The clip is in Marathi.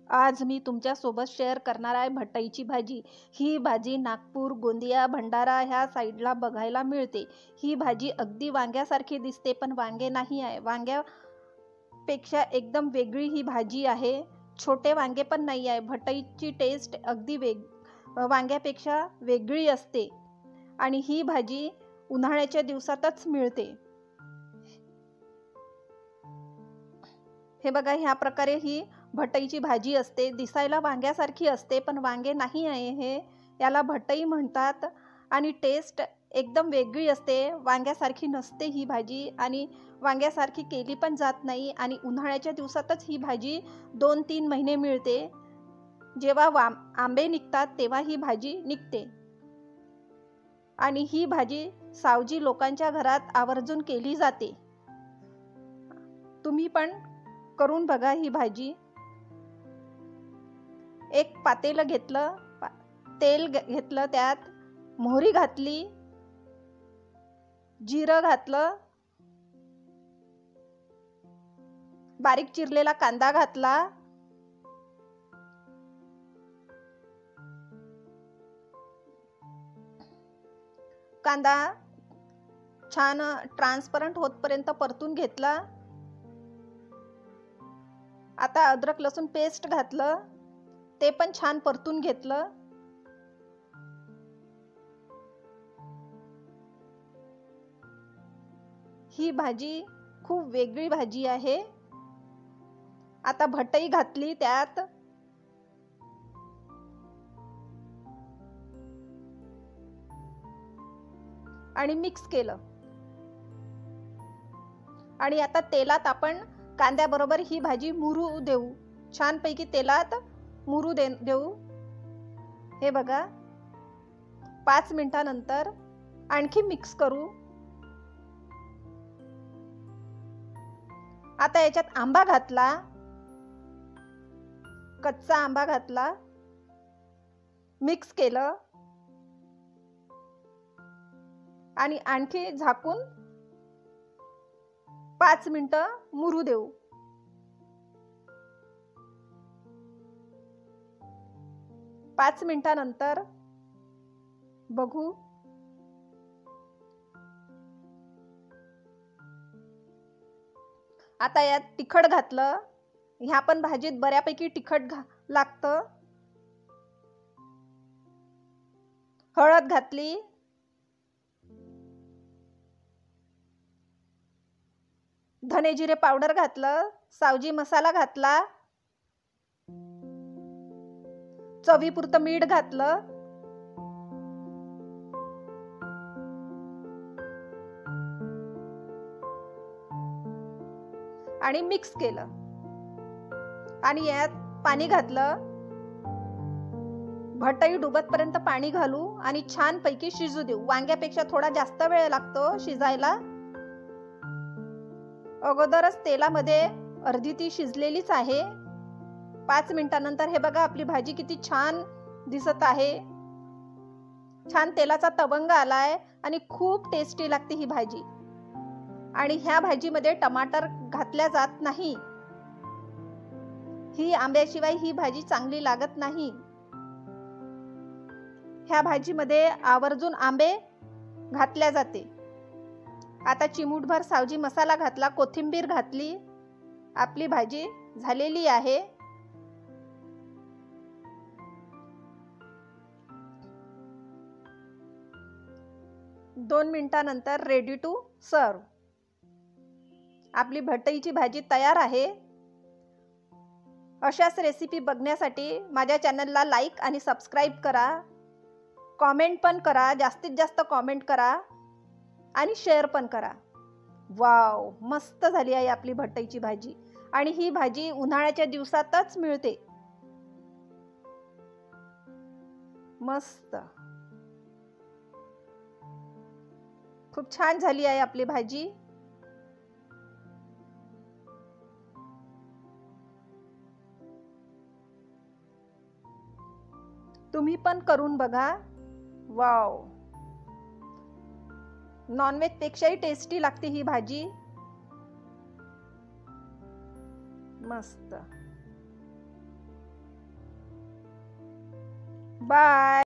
आज मी तुमच्यासोबत शेअर करणार आहे भटईची भाजी। ही भाजी नागपूर, गोंदिया, भंडारा ह्या साईडला बघायला मिळते। ही भाजी अगदी वांग्यासारखी दिसते, पण वांगे नाही आहे। वांग्यापेक्षा एकदम वेगळी ही भाजी आहे। छोटे वांगे पण नाही आहे। भटईची टेस्ट अगदी वांग्यापेक्षा वेगळी असते आणि ही भाजी उन्हाळ्याच्या दिवसातच मिळते। हे बघा, ह्या प्रकारे ही भटईची भाजी असते। दिसायला वांग्यासारखी असते, पण वांगे नाही आहे हे। याला भटई म्हणतात आणि टेस्ट एकदम वेगळी असते। वांग्यासारखी नसते ही भाजी आणि वांग्यासारखी केली पण जात नाही आणि उन्हाळ्याच्या दिवसातच ही भाजी 2-3 महिने मिळते। जेव्हा आंबे निघतात तेव्हा ही भाजी निघते आणि ही भाजी सावजी लोकांच्या घरात आवर्जून केली जाते। तुम्ही पण करून बघा ही भाजी। एक पातेलं घेतलं, तेल घेतलं, त्यात मोहरी घातली, जिरं घातलं, बारीक चिरलेला कांदा घातला, कांदा छान ट्रान्सपरंट होतपर्यंत परतून घेतला। आता अद्रक लसूण पेस्ट घातलं, ते पण छान परतून घेतलं। ही भाजी खूप वेगळी भाजी आहे। आता भटई घातली त्यात, आणि मिक्स केलं आणि आता तेलात आपण कांद्याबरोबर ही भाजी मुरू देऊ। छानपैकी तेलात मुरू देऊ। हे बघा, 5 मिनिटांनंतर आणखी मिक्स करू। आता याच्यात आंबा घातला, कच्चा आंबा घातला, मिक्स केलं आणि आणखी झाकून 5 मिनिटं मुरू देऊ। पाच मिनिटांनंतर बघू। आता यात तिखट घातलं। ह्या पण भाजीत बऱ्यापैकी तिखट लागतं। हळद घातली, धने जिरे पावडर घातलं, सावजी मसाला घातला, चवीपुरतं मीठ घातलं आणि मिक्स केलं आणि यात पाणी घातलं। भटई डुबतपर्यंत पाणी घालू आणि छानपैकी शिजू देऊ। वांग्यापेक्षा थोडा जास्त वेळ लागतो शिजायला। अगोदरच तेलामध्ये अर्धी ती शिजलेलीच आहे। 5 मिनिटांनंतर हे बघा, आपली भाजी किती छान दिसत आहे। छान तेलाचा तवंग आलाय आणि खूप टेस्टी लागते ही भाजी। आणि ह्या भाजीमध्ये टमाटर घातल्या जात नाही। ही आंब्याशिवाय ही भाजी चांगली लागत नाही। ह्या भाजीमध्ये आवर्जून आंबे घातल्या जाते। आता चिमूटभर सावजी मसाला घातला, कोथिंबीर घातली। आपली भाजी झालेली आहे। दोन मिनिटांनंतर रेडी टू सर्व। आपली भटईची भाजी तयार आहे। अशाच रेसिपी बघण्यासाठी माझ्या चॅनलला लाईक आणि सबस्क्राईब करा। कमेंट पण करा, जास्तीत जास्त कमेंट करा आणि शेअर पण करा। वाव, मस्त झाली आहे आपली भटईची भाजी आणि ही भाजी उन्हाळ्याच्या दिवसातच मिळते। मस्त, खूप छान झाली आहे आपली भाजी। तुम्ही पण करून बघा। वाव, नॉनव्हेज पेक्षाही टेस्टी लागते ही भाजी। मस्त। बाय.